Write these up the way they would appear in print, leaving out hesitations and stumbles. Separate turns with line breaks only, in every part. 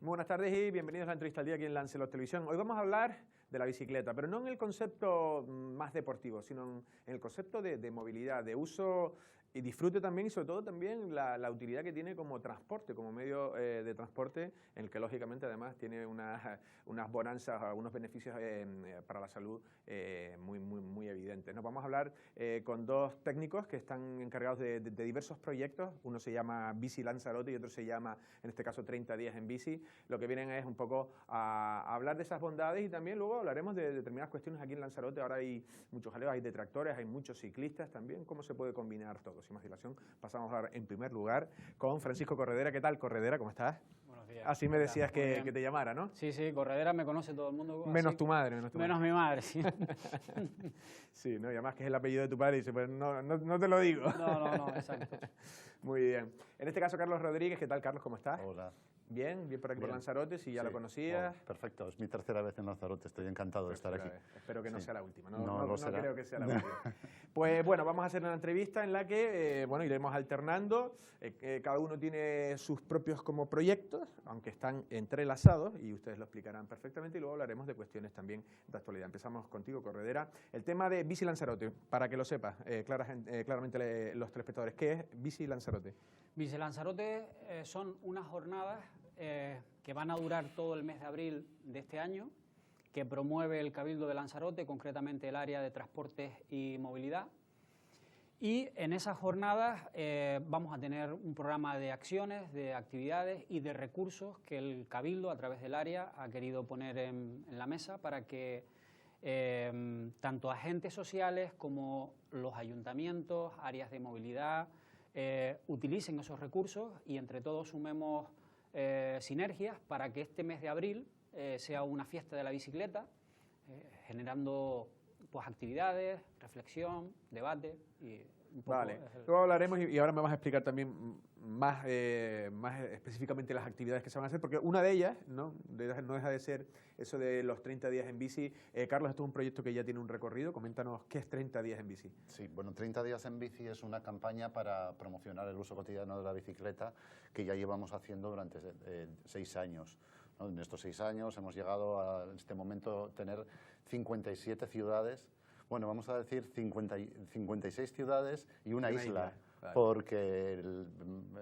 Muy buenas tardes y bienvenidos a la entrevista al día aquí en Lancelot Televisión. Hoy vamos a hablar de la bicicleta, pero no en el concepto más deportivo, sino en el concepto de movilidad, de uso y disfrute también, y sobre todo también la utilidad que tiene como transporte, como medio de transporte, en el que lógicamente además tiene unas bonanzas, unos beneficios para la salud muy evidentes. Nos vamos a hablar con dos técnicos que están encargados de diversos proyectos. Uno se llama Bici Lanzarote y otro se llama, en este caso, 30 días en bici. Lo que vienen es un poco a hablar de esas bondades, y también luego hablaremos de determinadas cuestiones aquí en Lanzarote. Ahora hay muchos jaleos, hay detractores, hay muchos ciclistas también. ¿Cómo se puede combinar todo? Sin más dilación, pasamos a hablar en primer lugar con Francisco Corredera. ¿Qué tal, Corredera? ¿Cómo estás?
Buenos días.
Así me decías que te llamara, ¿no?
Sí, Corredera me conoce todo el mundo.
Menos tu madre.
Menos mi madre, sí.
Sí, ¿no? Y además que es el apellido de tu padre y dice, pues no te lo digo.
No, exacto.
Muy bien. En este caso, Carlos Rodríguez. ¿Qué tal, Carlos? ¿Cómo estás?
Hola.
Bien por aquí por Lanzarote, si ya lo conocías.
Oh, perfecto, es mi tercera vez en Lanzarote, estoy encantado de estar aquí.
Espero que no sea la última,
no será.
Creo que sea la última. Pues bueno, vamos a hacer una entrevista en la que iremos alternando, cada uno tiene sus propios como proyectos, aunque están entrelazados, y ustedes lo explicarán perfectamente, y luego hablaremos de cuestiones también de actualidad. Empezamos contigo, Corredera. El tema de Bici Lanzarote, para que lo sepas claramente los telespectadores, ¿qué es Bici Lanzarote?
Bici Lanzarote son unas jornadas que van a durar todo el mes de abril de este año, que promueve el Cabildo de Lanzarote, concretamente el área de transportes y movilidad. Y en esas jornadas vamos a tener un programa de acciones, de actividades y de recursos que el Cabildo, a través del área, ha querido poner en la mesa para que tanto agentes sociales como los ayuntamientos, áreas de movilidad, utilicen esos recursos y entre todos sumemos sinergias para que este mes de abril sea una fiesta de la bicicleta, generando pues actividades, reflexión, debate y un poco.
Vale, luego hablaremos y ahora me vas a explicar también más específicamente las actividades que se van a hacer, porque una de ellas no deja de ser eso de los 30 días en bici. Carlos, esto es un proyecto que ya tiene un recorrido, coméntanos qué es 30 días en bici.
Sí, bueno, 30 días en bici es una campaña para promocionar el uso cotidiano de la bicicleta que ya llevamos haciendo durante 6 años. ¿No? En estos 6 años hemos llegado a este momento tener 57 ciudades, bueno, vamos a decir 56 ciudades y una isla. Vale. Porque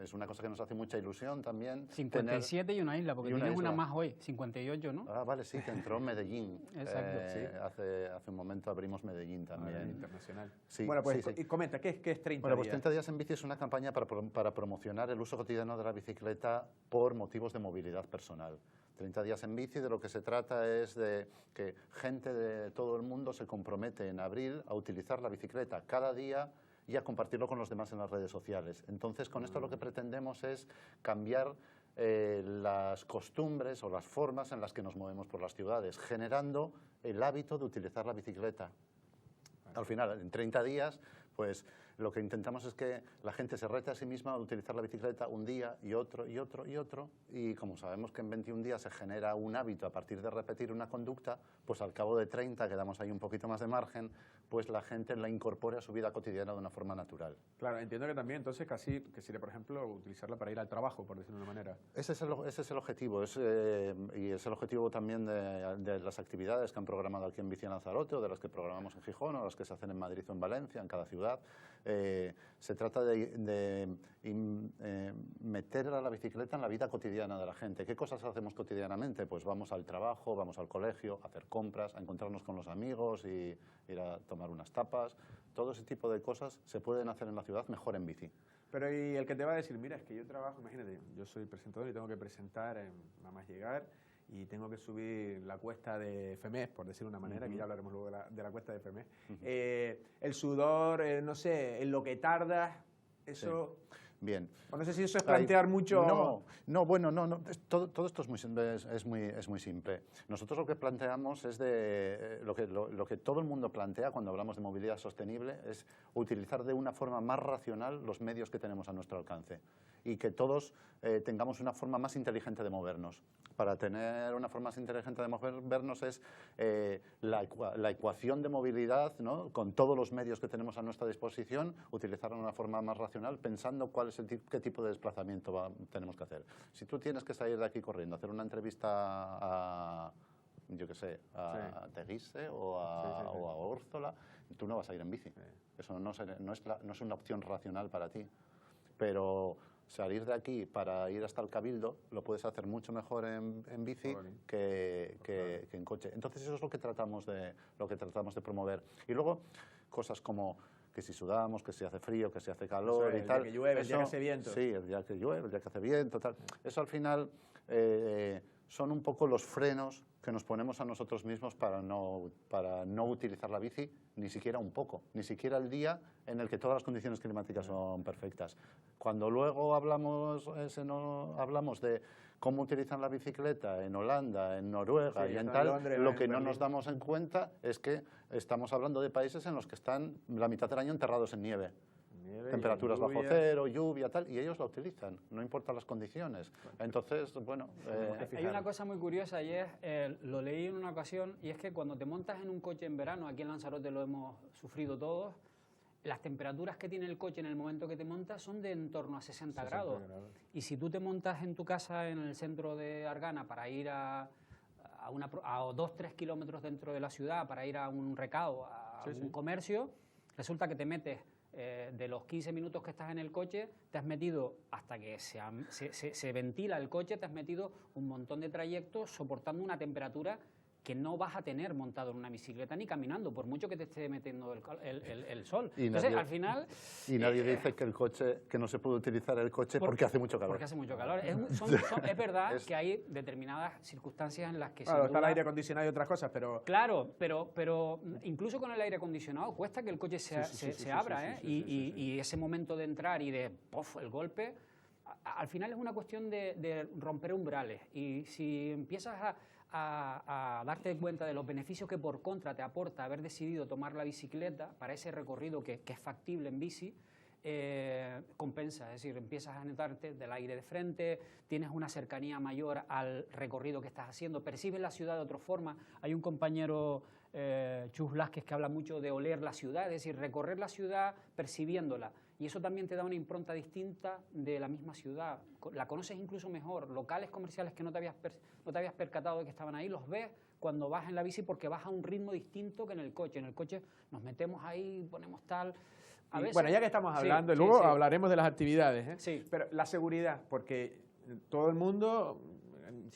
es una cosa que nos hace mucha ilusión también.
57 y una isla, porque tienes una más hoy, 58, ¿no?
Ah, vale, sí, que entró Medellín.
Exacto, sí.
Hace un momento abrimos Medellín también.
Vale, internacional.
Sí,
bueno, pues
sí.
Y comenta, ¿qué es 30 días?
Bueno, pues 30 días en bici es una campaña para promocionar el uso cotidiano de la bicicleta por motivos de movilidad personal. 30 días en bici, de lo que se trata es de que gente de todo el mundo se compromete en abril a utilizar la bicicleta cada día y a compartirlo con los demás en las redes sociales. Entonces, con esto lo que pretendemos es cambiar las costumbres o las formas en las que nos movemos por las ciudades, generando el hábito de utilizar la bicicleta. Al final, en 30 días, pues lo que intentamos es que la gente se rete a sí misma a utilizar la bicicleta un día y otro y otro y otro, y como sabemos que en 21 días se genera un hábito a partir de repetir una conducta, pues al cabo de 30, que damos ahí un poquito más de margen, pues la gente la incorpore a su vida cotidiana de una forma natural.
Claro, entiendo que también entonces casi que sería, por ejemplo, utilizarla para ir al trabajo, por decirlo de una manera.
Ese es el objetivo, y es el objetivo también de las actividades que han programado aquí en Bici Lanzarote, o de las que programamos en Gijón, o las que se hacen en Madrid o en Valencia, en cada ciudad. Se trata de meter a la bicicleta en la vida cotidiana de la gente. ¿Qué cosas hacemos cotidianamente? Pues vamos al trabajo, vamos al colegio, a hacer compras, a encontrarnos con los amigos y ir a tomar unas tapas. Todo ese tipo de cosas se pueden hacer en la ciudad mejor en bici.
Pero y el que te va a decir, mira, es que yo trabajo, imagínate, yo soy presentador y tengo que presentar nada más llegar y tengo que subir la cuesta de FEMES, por decirlo de una manera, que ya hablaremos luego de la cuesta de FEMES. El sudor, no sé, en lo que tardas, eso...
Sí. Bien.
No sé si eso es plantear mucho...
No. Todo esto es muy simple. Nosotros lo que planteamos es lo que todo el mundo plantea cuando hablamos de movilidad sostenible, es utilizar de una forma más racional los medios que tenemos a nuestro alcance y que todos tengamos una forma más inteligente de movernos. Para tener una forma más inteligente de movernos es la ecuación de movilidad, ¿no? Con todos los medios que tenemos a nuestra disposición, utilizarla de una forma más racional, pensando cuáles qué tipo de desplazamiento tenemos que hacer. Si tú tienes que salir de aquí corriendo, hacer una entrevista a, yo qué sé, a Teguise o a Órzola, tú no vas a ir en bici. Eso no es una opción racional para ti. Pero salir de aquí para ir hasta el Cabildo lo puedes hacer mucho mejor en bici que en coche. Entonces eso es lo que tratamos de promover. Y luego cosas como que si sudamos, que si hace frío, que si hace calor y tal.
El día que llueve, el día que hace viento.
Sí, el día que llueve, el día que hace viento, tal. Eso al final son un poco los frenos que nos ponemos a nosotros mismos para no utilizar la bici ni siquiera un poco, ni siquiera el día en el que todas las condiciones climáticas son perfectas. Cuando luego hablamos de cómo utilizan la bicicleta en Holanda, en Noruega y en tal,
Londres,
lo que no nos damos en cuenta es que estamos hablando de países en los que están la mitad del año enterrados en nieve. Temperaturas bajo cero, lluvia, tal, y ellos la utilizan, no importan las condiciones. Entonces, bueno...
hay una cosa muy curiosa y lo leí en una ocasión, y es que cuando te montas en un coche en verano, aquí en Lanzarote lo hemos sufrido todos, las temperaturas que tiene el coche en el momento que te montas son de en torno a 60 grados. Y si tú te montas en tu casa en el centro de Argana para ir a 2-3 kilómetros dentro de la ciudad, para ir a un recado, a un comercio, resulta que te metes... de los 15 minutos que estás en el coche, te has metido, hasta que se ventila el coche, te has metido un montón de trayectos soportando una temperatura que no vas a tener montado en una bicicleta ni caminando, por mucho que te esté metiendo el sol. Entonces, al final...
Y nadie dice que no se puede utilizar el coche porque hace mucho calor.
Porque hace mucho calor. Es verdad que hay determinadas circunstancias en las que...
Claro, está el aire acondicionado y otras cosas, pero...
Claro, pero incluso con el aire acondicionado cuesta que el coche se abra, y ese momento de entrar y de ¡pof!, el golpe, al final es una cuestión de romper umbrales. Y si empiezas a darte cuenta de los beneficios que por contra te aporta haber decidido tomar la bicicleta para ese recorrido que es factible en bici, compensa, es decir, empiezas a notarte del aire de frente, tienes una cercanía mayor al recorrido que estás haciendo, percibes la ciudad de otra forma. Hay un compañero, Chus Vázquez, que habla mucho de oler la ciudad, es decir, recorrer la ciudad percibiéndola. Y eso también te da una impronta distinta de la misma ciudad. La conoces incluso mejor. Locales comerciales que no te habías percatado de que estaban ahí, los ves cuando vas en la bici porque vas a un ritmo distinto que en el coche. En el coche nos metemos ahí, ponemos tal...
Bueno, ya que estamos hablando, luego hablaremos de las actividades, pero la seguridad, porque todo el mundo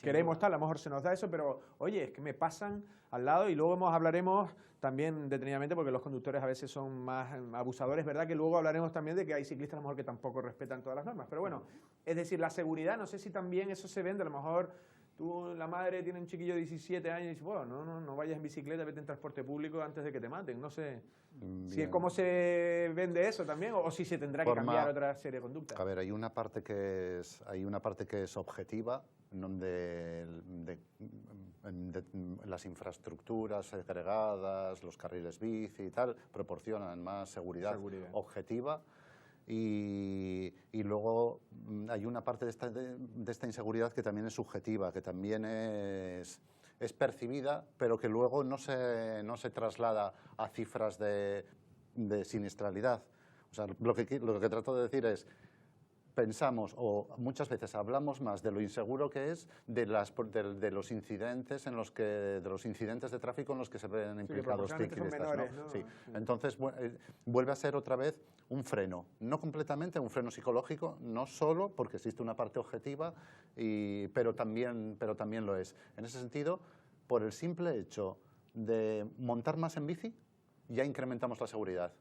queremos tal, a lo mejor se nos da eso, pero oye, es que me pasan al lado y luego hablaremos también detenidamente porque los conductores a veces son más abusadores, ¿verdad? Que luego hablaremos también de que hay ciclistas a lo mejor que tampoco respetan todas las normas, pero bueno, es decir, la seguridad, no sé si también eso se vende, a lo mejor... Tú, la madre tiene un chiquillo de 17 años y dice, bueno, no vayas en bicicleta, vete en transporte público antes de que te maten. No sé si es cómo se vende eso también o si se tendrá que cambiar otra serie de conductas.
A ver, hay una parte que es objetiva, donde las infraestructuras segregadas, los carriles bici y tal, proporcionan más seguridad. Objetiva. Y luego hay una parte de esta inseguridad que también es subjetiva, que también es percibida, pero que luego no se traslada a cifras de siniestralidad. O sea, lo que trato de decir es, pensamos o muchas veces hablamos más de lo inseguro que es de los incidentes de tráfico en los que se ven implicados ciclistas,
menores,
¿no? Sí. Entonces vuelve a ser otra vez un freno, no completamente un freno psicológico, no solo porque existe una parte objetiva, pero también lo es. En ese sentido, por el simple hecho de montar más en bici, ya incrementamos la seguridad.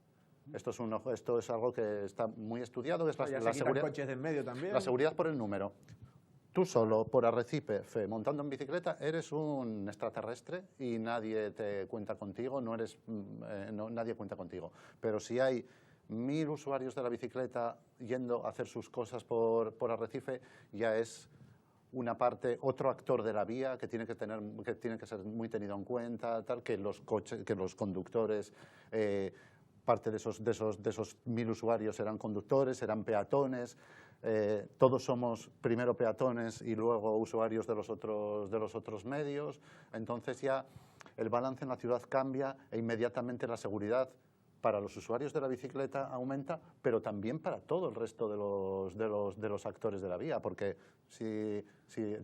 Esto es algo que está muy estudiado, que es la seguridad.
Coches de en medio también.
La seguridad por el número. Tú solo, por Arrecife, montando en bicicleta, eres un extraterrestre y nadie te cuenta contigo, nadie cuenta contigo. Pero si hay 1000 usuarios de la bicicleta yendo a hacer sus cosas por Arrecife, ya es una parte, otro actor de la vía que tiene que ser muy tenido en cuenta, tal que los conductores... parte de esos 1000 usuarios eran conductores, eran peatones, todos somos primero peatones y luego usuarios de los otros medios, entonces ya el balance en la ciudad cambia e inmediatamente la seguridad para los usuarios de la bicicleta aumenta, pero también para todo el resto de los actores de la vía, porque si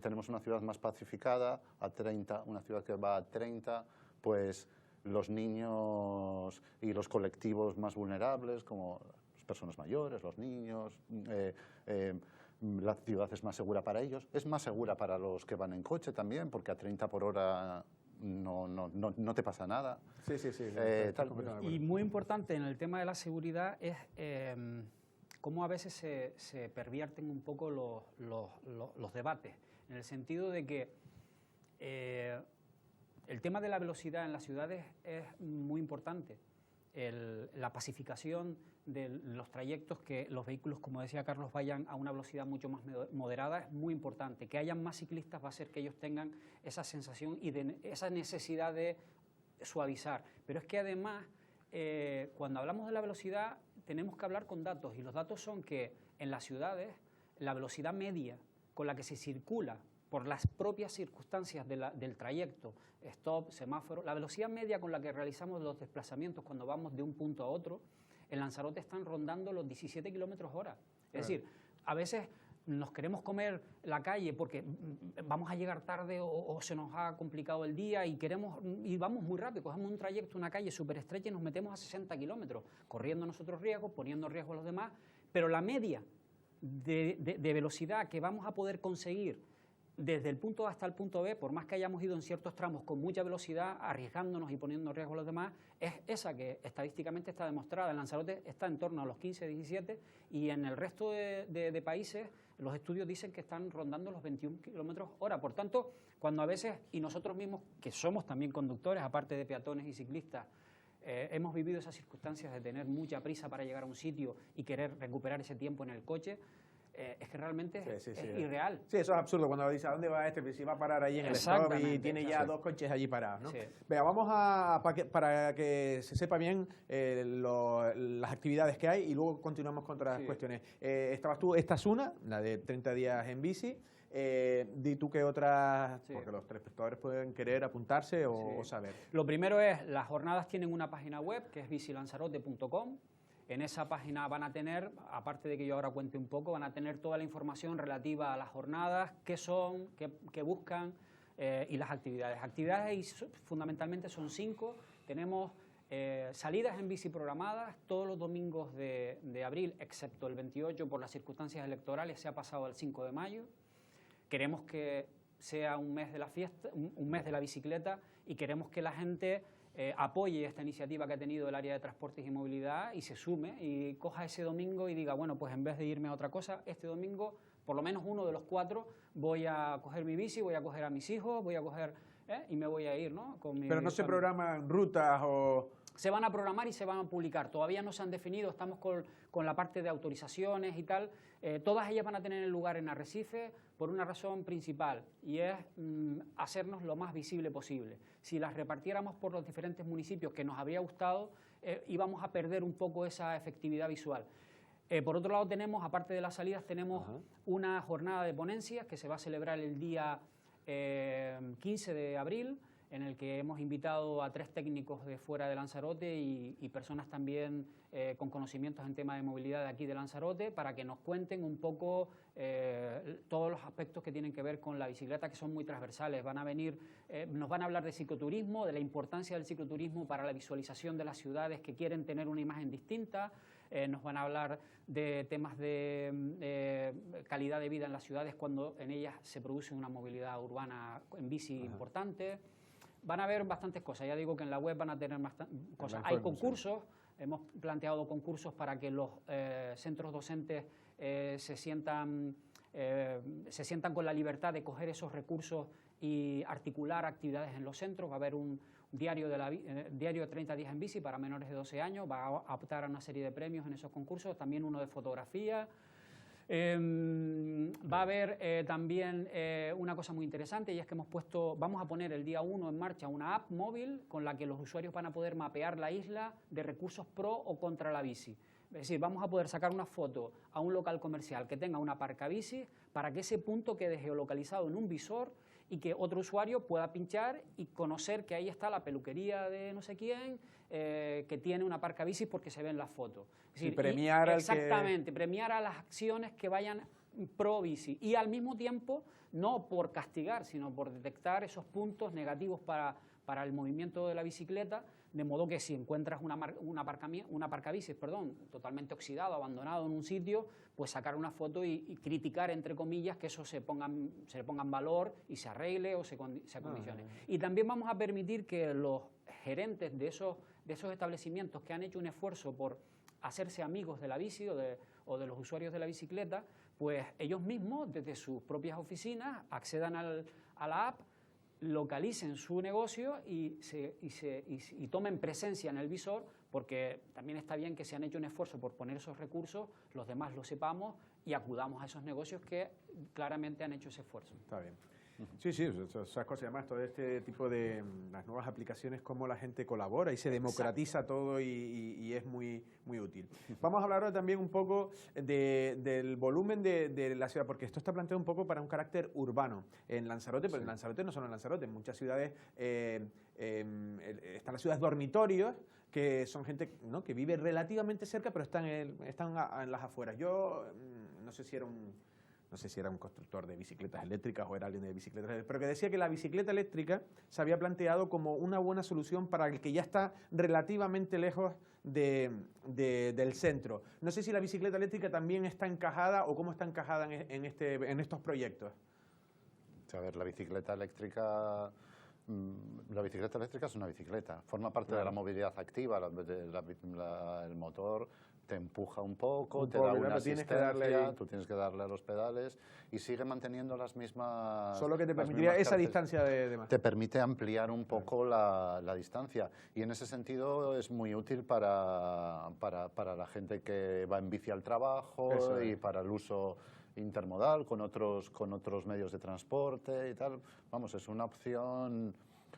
tenemos una ciudad más pacificada, a 30, una ciudad que va a 30, pues los niños y los colectivos más vulnerables, como las personas mayores, los niños, la ciudad es más segura para ellos, es más segura para los que van en coche también, porque a 30 por hora no te pasa nada.
Sí, sí, sí.
Y muy importante en el tema de la seguridad es cómo a veces se pervierten un poco los debates, en el sentido de que el tema de la velocidad en las ciudades es muy importante. La pacificación de los trayectos, que los vehículos, como decía Carlos, vayan a una velocidad mucho más moderada, es muy importante. Que hayan más ciclistas va a hacer que ellos tengan esa sensación y esa necesidad de suavizar. Pero es que además, cuando hablamos de la velocidad, tenemos que hablar con datos, y los datos son que en las ciudades la velocidad media con la que se circula por las propias circunstancias del trayecto, stop, semáforo, la velocidad media con la que realizamos los desplazamientos cuando vamos de un punto a otro, en Lanzarote están rondando los 17 kilómetros hora. Es decir, a veces nos queremos comer la calle porque vamos a llegar tarde o se nos ha complicado el día y vamos muy rápido, cogemos un trayecto, una calle súper estrecha y nos metemos a 60 kilómetros, corriendo nosotros riesgos, poniendo en riesgo a los demás, pero la media de velocidad que vamos a poder conseguir desde el punto A hasta el punto B, por más que hayamos ido en ciertos tramos con mucha velocidad, arriesgándonos y poniendo en riesgo a los demás, es esa que estadísticamente está demostrada. En Lanzarote está en torno a los 15, 17, y en el resto de países los estudios dicen que están rondando los 21 kilómetros hora. Por tanto, cuando a veces, y nosotros mismos, que somos también conductores, aparte de peatones y ciclistas, hemos vivido esas circunstancias de tener mucha prisa para llegar a un sitio y querer recuperar ese tiempo en el coche, es que realmente es irreal.
Sí, eso es absurdo. Cuando dice, ¿a dónde va este? Pues si va a parar ahí en el stop y tiene ya dos coches allí parados, ¿no?
Sí.
Venga, vamos para que se sepa bien las actividades que hay, y luego continuamos con otras cuestiones. Estabas tú, esta es una, la de 30 días en bici. Di tú qué otras, porque los telespectadores pueden querer apuntarse o saber.
Lo primero es, las jornadas tienen una página web que es bicilanzarote.com. En esa página van a tener, aparte de que yo ahora cuente un poco, van a tener toda la información relativa a las jornadas, qué son, qué buscan y las actividades. Actividades fundamentalmente son 5. Tenemos salidas en bici programadas todos los domingos de abril, excepto el 28 por las circunstancias electorales, se ha pasado al 5 de mayo. Queremos que sea un mes de la fiesta, un mes de la bicicleta, y queremos que la gente apoye esta iniciativa que ha tenido el área de transportes y movilidad y se sume y coja ese domingo y diga, bueno, pues en vez de irme a otra cosa, este domingo, por lo menos uno de los 4, voy a coger mi bici, voy a coger a mis hijos, voy a coger y me voy a ir, ¿no?
Pero no se programan rutas o...
Se van a programar y se van a publicar. Todavía no se han definido, estamos con la parte de autorizaciones y tal. Todas ellas van a tener lugar en Arrecife por una razón principal, y es hacernos lo más visible posible. Si las repartiéramos por los diferentes municipios, que nos habría gustado, íbamos a perder un poco esa efectividad visual. Por otro lado, tenemos, aparte de las salidas, tenemos una jornada de ponencias que se va a celebrar el día 15 de abril, en el que hemos invitado a 3 técnicos de fuera de Lanzarote y personas también con conocimientos en tema de movilidad de aquí de Lanzarote, para que nos cuenten un poco todos los aspectos que tienen que ver con la bicicleta, que son muy transversales. Van a venir, nos van a hablar de cicloturismo, de la importancia del cicloturismo para la visualización de las ciudades que quieren tener una imagen distinta. Nos van a hablar de temas de calidad de vida en las ciudades cuando en ellas se produce una movilidad urbana en bici importante. Van a haber bastantes cosas, ya digo que en la web van a tener cosas. Hay concursos, hemos planteado concursos para que los centros docentes se sientan con la libertad de coger esos recursos y articular actividades en los centros. Va a haber un diario de 30 días en bici para menores de 12 años, va a optar a una serie de premios en esos concursos, también uno de fotografía. Va a haber también una cosa muy interesante, y es que vamos a poner el día 1 en marcha una app móvil con la que los usuarios van a poder mapear la isla de recursos pro o contra la bici. Es decir, vamos a poder sacar una foto a un local comercial que tenga una aparcabici para que ese punto quede geolocalizado en un visor y que otro usuario pueda pinchar y conocer que ahí está la peluquería de no sé quién, que tiene una aparcabicis porque se ve en las fotos. Es decir,
premiar al que...
Exactamente, premiar a las acciones que vayan pro bici y al mismo tiempo no por castigar, sino por detectar esos puntos negativos para el movimiento de la bicicleta, de modo que si encuentras un aparcabicis totalmente oxidado, abandonado en un sitio, pues sacar una foto y criticar, entre comillas, que eso se le ponga en valor y se arregle o se acondicione. Y también vamos a permitir que los gerentes de esos establecimientos que han hecho un esfuerzo por hacerse amigos de la bici o de los usuarios de la bicicleta, pues ellos mismos, desde sus propias oficinas, accedan a la app, localicen su negocio y tomen presencia en el visor, porque también está bien que se han hecho un esfuerzo por poner esos recursos, los demás lo sepamos y acudamos a esos negocios que claramente han hecho ese esfuerzo.
Está bien. Sí, esas cosas, además, todo este tipo de las nuevas aplicaciones, cómo la gente colabora y se democratiza todo y es muy, muy útil. Vamos a hablar ahora también un poco del volumen de la ciudad, porque esto está planteado un poco para un carácter urbano. En Lanzarote, pero en Lanzarote no solo en Lanzarote, en muchas ciudades están las ciudades dormitorios, que son gente, ¿no?, que vive relativamente cerca, pero están en las afueras. Yo no sé si era un constructor de bicicletas eléctricas o era alguien de bicicletas eléctricas, pero que decía que la bicicleta eléctrica se había planteado como una buena solución para el que ya está relativamente lejos del centro. No sé si la bicicleta eléctrica también está encajada o cómo está encajada en estos proyectos.
A ver, la bicicleta eléctrica es una bicicleta, forma parte de la movilidad activa, el motor te empuja un poco, te da una asistencia, tú tienes que darle a los pedales y sigue manteniendo las mismas...
Solo que te permitiría esa distancia de más.
Te permite ampliar un poco la distancia y en ese sentido es muy útil para la gente que va en bici al trabajo y para el uso intermodal con otros medios de transporte y tal. Vamos, es una opción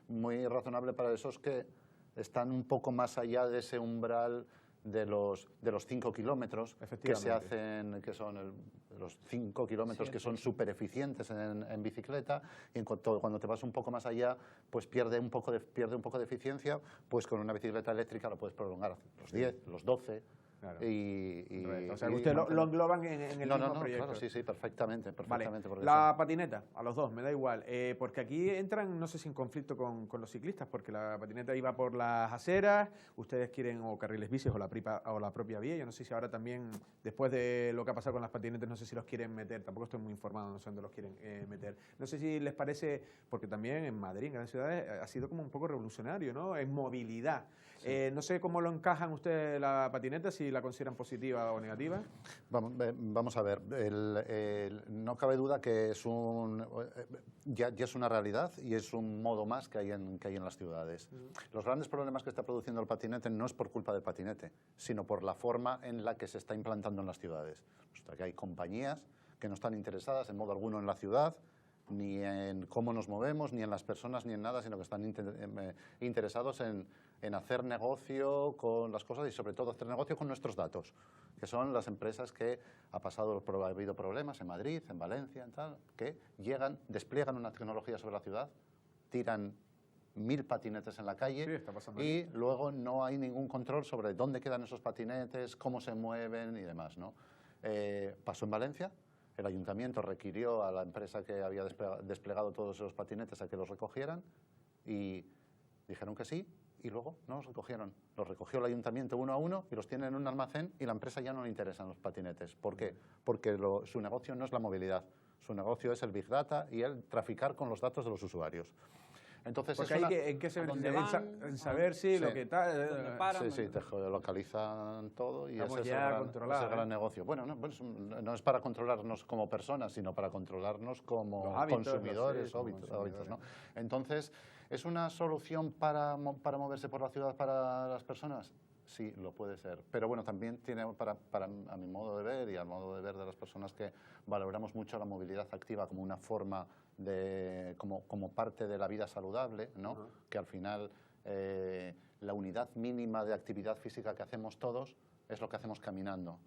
muy razonable para esos que están un poco más allá de ese umbral de los 5 kilómetros que se hacen, que son los 5 kilómetros que son súper eficientes en bicicleta, y cuando te vas un poco más allá, pues pierde un poco de eficiencia, pues con una bicicleta eléctrica lo puedes prolongar a los 10, los 12. Claro.
O sea, que usted lo engloban en el mismo proyecto.
Claro, sí, perfectamente.
Vale. La patineta, a los dos, me da igual, porque aquí entran, no sé si en conflicto con los ciclistas, porque la patineta iba por las aceras, ustedes quieren o carriles bicis o la propia vía. Yo no sé si ahora también, después de lo que ha pasado con las patinetas, no sé si los quieren meter, tampoco estoy muy informado, no sé dónde los quieren meter. No sé si les parece, porque también en Madrid, en grandes ciudades, ha sido como un poco revolucionario, ¿no?, en movilidad. Sí. No sé cómo lo encajan ustedes la patineta, si la consideran positiva o negativa.
Vamos a ver, no cabe duda que ya es una realidad y es un modo más que hay en las ciudades. Los grandes problemas que está produciendo el patinete no es por culpa del patinete, sino por la forma en la que se está implantando en las ciudades. O sea, que hay compañías que no están interesadas en modo alguno en la ciudad, ni en cómo nos movemos, ni en las personas, ni en nada, sino que están interesados en hacer negocio con las cosas y sobre todo hacer negocio con nuestros datos, que son las empresas que ha habido problemas en Madrid, en Valencia, en tal, que despliegan una tecnología sobre la ciudad, tiran 1000 patinetes en la calle y luego no hay ningún control sobre dónde quedan esos patinetes, cómo se mueven y demás, ¿no? Pasó en Valencia. El ayuntamiento requirió a la empresa que había desplegado todos esos patinetes a que los recogieran y dijeron que sí y luego no los recogieron. Los recogió el ayuntamiento uno a uno y los tiene en un almacén y la empresa ya no le interesan los patinetes. ¿Por qué? Porque su negocio no es la movilidad, su negocio es el Big Data y el traficar con los datos de los usuarios. Entonces,
porque ¿en qué se en saber si lo que tal?
Sí, te localizan todo y ese es el gran negocio. Bueno, no es para controlarnos como personas, sino para controlarnos como consumidores, hábitos, ¿no? Entonces, ¿es una solución para moverse por la ciudad para las personas? Sí, lo puede ser. Pero bueno, también tiene, a mi modo de ver y al modo de ver de las personas que valoramos mucho la movilidad activa como una forma como parte de la vida saludable, ¿no? Que al final la unidad mínima de actividad física que hacemos todos es lo que hacemos caminando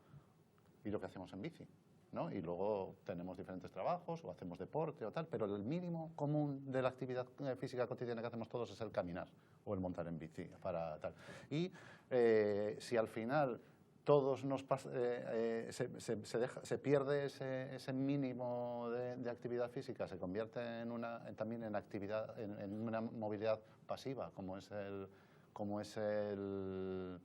y lo que hacemos en bici. ¿no? Y luego tenemos diferentes trabajos o hacemos deporte o tal, pero el mínimo común de la actividad física cotidiana que hacemos todos es el caminar o el montar en bici para tal. Y si al final todos se pierde ese mínimo de actividad física, se convierte también en actividad, en una movilidad pasiva, como es el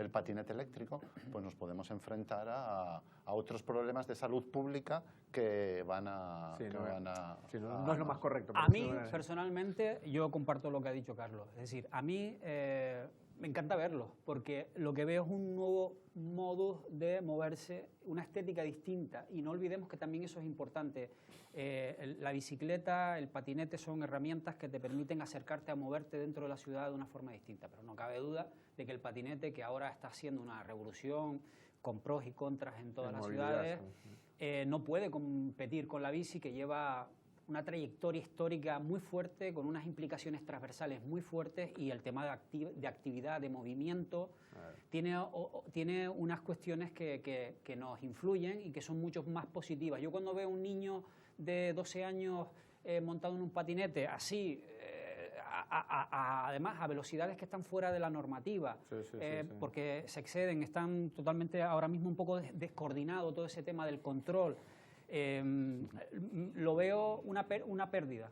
patinete eléctrico, pues nos podemos enfrentar a otros problemas de salud pública que van a...
no es lo más correcto.
A mí, personalmente, yo comparto lo que ha dicho Carlos. Es decir, a mí me encanta verlo, porque lo que veo es un nuevo modo de moverse, una estética distinta, y no olvidemos que también eso es importante. La bicicleta, el patinete son herramientas que te permiten acercarte a moverte dentro de la ciudad de una forma distinta, pero no cabe duda de que el patinete, que ahora está haciendo una revolución con pros y contras en todas las ciudades, no puede competir con la bici, que lleva una trayectoria histórica muy fuerte, con unas implicaciones transversales muy fuertes, y el tema de actividad, de movimiento, tiene unas cuestiones que nos influyen y que son mucho más positivas. Yo cuando veo a un niño de 12 años montado en un patinete así, además a velocidades que están fuera de la normativa, porque se exceden, están totalmente ahora mismo un poco descoordinado todo ese tema del control. Lo veo una pérdida,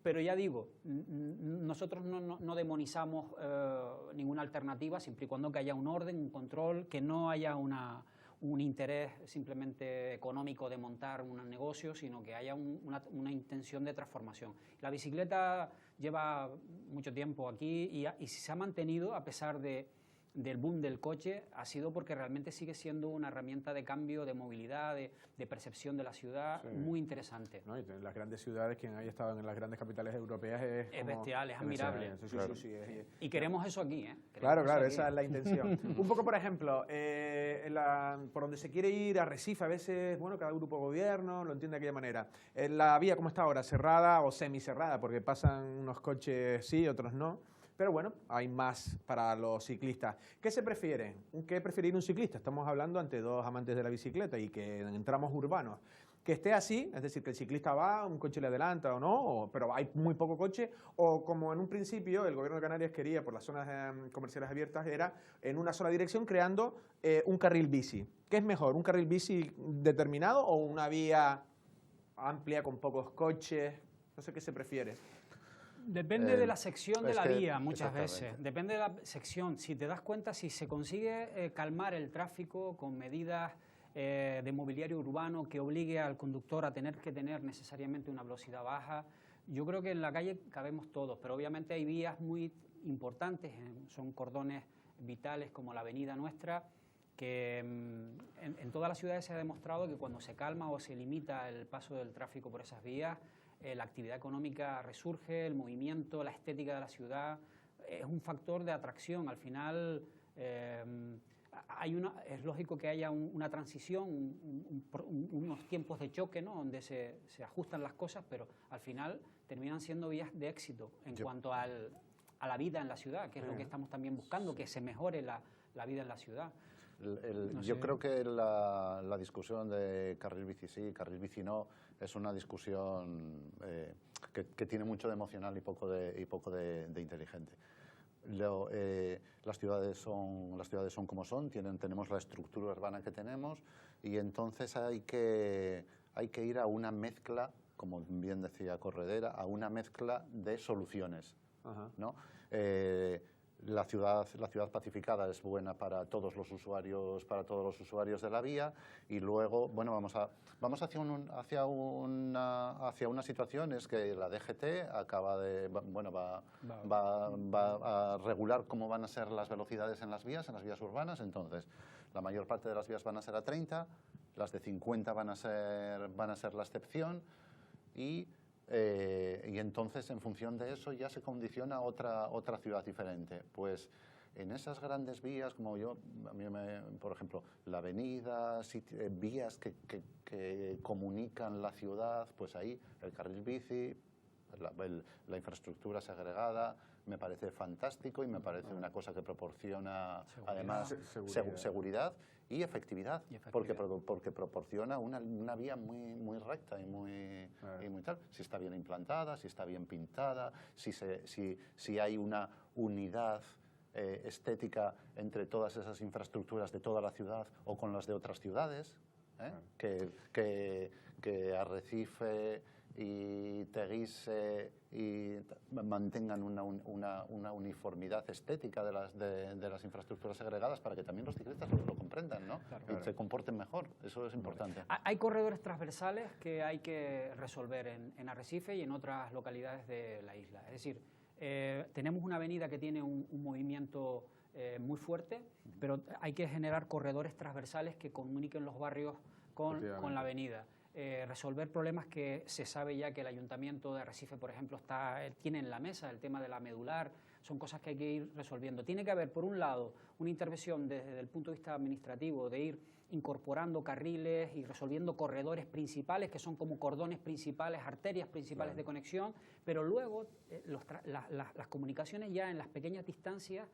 pero ya digo, nosotros no demonizamos ninguna alternativa, siempre y cuando que haya un orden, un control, que no haya un interés simplemente económico de montar un negocio, sino que haya una intención de transformación. La bicicleta lleva mucho tiempo aquí y si se ha mantenido a pesar del boom del coche, ha sido porque realmente sigue siendo una herramienta de cambio, de movilidad, de percepción de la ciudad, muy interesante.
¿No? Y en las grandes ciudades, quien haya estado en las grandes capitales europeas es
bestial, es admirable. Y queremos eso aquí, ¿eh?
Claro, esa es la intención. Un poco, por ejemplo, por donde se quiere ir a Recife, a veces, bueno, cada grupo de gobierno lo entiende de aquella manera. La vía, como está ahora, cerrada o semicerrada, porque pasan unos coches sí, otros no. Pero bueno, hay más para los ciclistas. ¿Qué se prefiere? ¿Qué prefiere ir un ciclista? Estamos hablando ante dos amantes de la bicicleta y que en tramos urbanos. Que esté así, es decir, que el ciclista va, un coche le adelanta o no, pero hay muy poco coche, o como en un principio el gobierno de Canarias quería por las zonas comerciales abiertas, era en una sola dirección creando un carril bici. ¿Qué es mejor, un carril bici determinado o una vía amplia con pocos coches? No sé qué se prefiere.
Depende de la sección de la vía muchas veces, depende de la sección. Si te das cuenta, si se consigue calmar el tráfico con medidas de mobiliario urbano que obligue al conductor a tener que tener necesariamente una velocidad baja, yo creo que en la calle cabemos todos, pero obviamente hay vías muy importantes, son cordones vitales como la avenida nuestra, que en todas las ciudades se ha demostrado que cuando se calma o se limita el paso del tráfico por esas vías, la actividad económica resurge, el movimiento, la estética de la ciudad, es un factor de atracción. Al final es lógico que haya una transición, unos tiempos de choque, ¿no? Donde se ajustan las cosas, pero al final terminan siendo vías de éxito en cuanto a la vida en la ciudad, que es lo que estamos también buscando, que se mejore la vida en la ciudad.
Yo creo que la discusión de carril bici sí, carril bici no, es una discusión que tiene mucho de emocional y poco de inteligente. Las ciudades son como son, tenemos la estructura urbana que tenemos, y entonces hay que ir a una mezcla, como bien decía Corredera, a una mezcla de soluciones, ¿no? La ciudad pacificada es buena para todos los usuarios de la vía, y luego, bueno, vamos hacia una situación es que la DGT va a regular cómo van a ser las velocidades en las vías urbanas. Entonces la mayor parte de las vías van a ser a 30, las de 50 van a ser la excepción, y entonces, en función de eso, ya se condiciona otra ciudad diferente. Pues en esas grandes vías, como por ejemplo, la avenida, vías que comunican la ciudad, pues ahí el carril bici, la infraestructura segregada, me parece fantástico y me parece una cosa que proporciona además
Seguridad.
seguridad y efectividad, porque proporciona una vía muy recta y muy tal. Si está bien implantada, si está bien pintada, si hay una unidad estética entre todas esas infraestructuras de toda la ciudad o con las de otras ciudades, que Arrecife y Teguise mantengan una uniformidad estética de las infraestructuras segregadas para que también los ciclistas lo comprendan, ¿no? Y se comporten mejor. Eso es importante.
Hay corredores transversales que hay que resolver en Arrecife y en otras localidades de la isla. Es decir, tenemos una avenida que tiene un movimiento muy fuerte, pero hay que generar corredores transversales que comuniquen los barrios con la avenida. Resolver problemas que se sabe ya que el Ayuntamiento de Arrecife, por ejemplo, tiene en la mesa, el tema de la medular, son cosas que hay que ir resolviendo. Tiene que haber, por un lado, una intervención desde el punto de vista administrativo, de ir incorporando carriles y resolviendo corredores principales, que son como cordones principales, arterias principales de conexión, pero luego las comunicaciones ya en las pequeñas distancias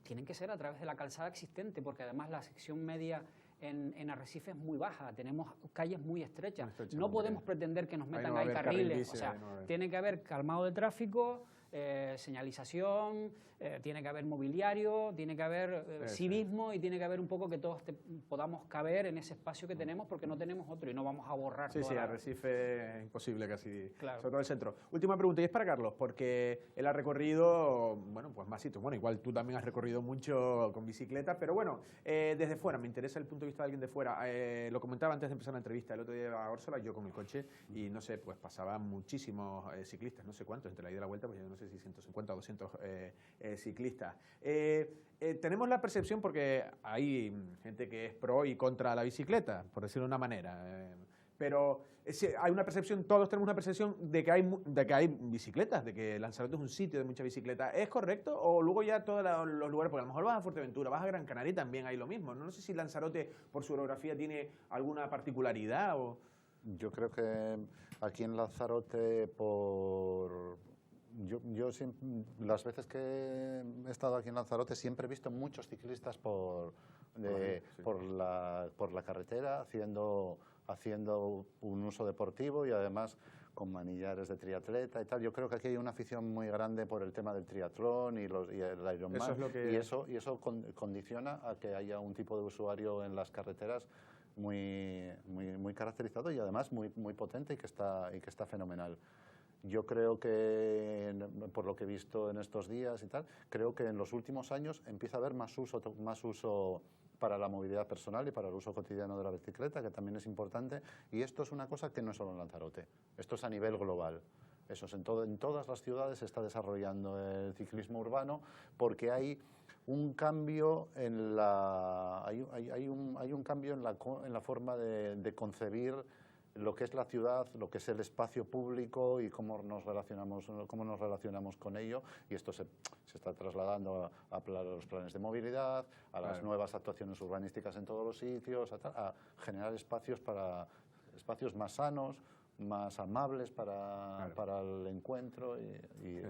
tienen que ser a través de la calzada existente, porque además la sección media en Arrecife es muy baja, tenemos calles muy estrechas. No podemos pretender que nos metan ahí carriles, o sea, tiene que haber calmado de tráfico, señalización, tiene que haber mobiliario, tiene que haber civismo y tiene que haber un poco que todos podamos caber en ese espacio que tenemos, porque no tenemos otro y no vamos a borrar
Sí,
toda
sí,
la...
Arrecife es imposible casi,
Claro.
sobre todo el centro. Última pregunta, y es para Carlos, porque él ha recorrido, bueno, pues más sitios. Bueno, igual tú también has recorrido mucho con bicicleta, pero bueno, desde fuera, me interesa el punto de vista de alguien de fuera. Lo comentaba antes de empezar la entrevista, el otro día iba a Órsola, yo con el coche, y no sé, pues pasaban muchísimos ciclistas, no sé cuántos, entre la ida y la vuelta, pues yo no sé si 150 o 200 ciclistas. Tenemos la percepción, porque hay gente que es pro y contra la bicicleta, por decirlo de una manera, pero hay una percepción, todos tenemos una percepción de que hay bicicletas, de que Lanzarote es un sitio de mucha bicicleta. ¿Es correcto? O luego ya todos los lugares, porque a lo mejor vas a Fuerteventura, vas a Gran Canaria y también hay lo mismo. No sé si Lanzarote, por su orografía, tiene alguna particularidad o...
Yo creo que aquí en Lanzarote, yo las veces que he estado aquí en Lanzarote siempre he visto muchos ciclistas por la carretera haciendo un uso deportivo y además con manillares de triatleta y tal. Yo creo que aquí hay una afición muy grande por el tema del triatlón y el Ironman.
Eso es lo que...
y eso condiciona a que haya un tipo de usuario en las carreteras muy caracterizado y además muy potente y que está fenomenal. Yo creo que, por lo que he visto en estos días y tal, creo que en los últimos años empieza a haber más uso para la movilidad personal y para el uso cotidiano de la bicicleta, que también es importante. Y esto es una cosa que no es solo en Lanzarote, esto es a nivel global. Eso es en todas las ciudades se está desarrollando el ciclismo urbano, porque hay un cambio hay un cambio en la forma de concebir lo que es la ciudad, lo que es el espacio público y cómo nos relacionamos con ello, y esto se está trasladando a los planes de movilidad, a las nuevas actuaciones urbanísticas en todos los sitios, a generar espacios más sanos, más amables para el encuentro y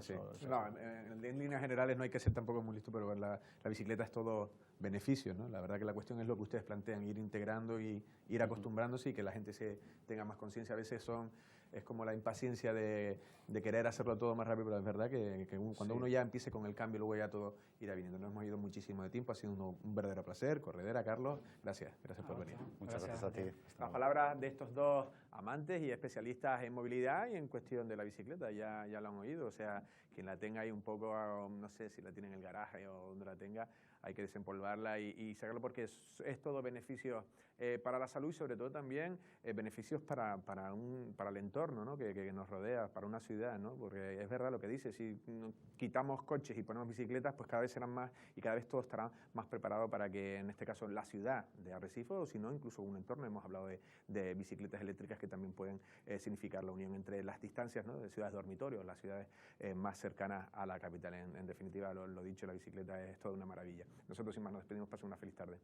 Sí.
eso.
No, en líneas generales no hay que ser tampoco muy listo, pero la bicicleta es todo beneficio, ¿no? La verdad que la cuestión es lo que ustedes plantean, ir integrando y ir acostumbrándose y que la gente tenga más conciencia. A veces es como la impaciencia de querer hacerlo todo más rápido, pero es verdad que cuando uno ya empiece con el cambio, luego ya todo irá viniendo. Nos hemos ido muchísimo de tiempo, ha sido un verdadero placer. Corredera, Carlos, gracias por venir.
Muchas gracias a ti.
Las palabras de estos dos amantes y especialistas en movilidad y en cuestión de la bicicleta, ya lo han oído, o sea, quien la tenga ahí un poco, no sé si la tiene en el garaje o donde la tenga, hay que desempolvarla y sacarlo, porque es todo beneficio para la salud y sobre todo también beneficios para el entorno, ¿no? que nos rodea, para una ciudad, ¿no? Porque es verdad lo que dice, si quitamos coches y ponemos bicicletas, pues cada vez serán más y cada vez todo estará más preparado para que, en este caso, la ciudad de Arrecife, o si no, incluso un entorno, hemos hablado de bicicletas eléctricas que también pueden significar la unión entre las distancias, ¿no? De ciudades dormitorios, las ciudades más cercanas a la capital. En definitiva, lo dicho, la bicicleta es toda una maravilla. Nosotros, sin más, nos despedimos. Pasen una feliz tarde.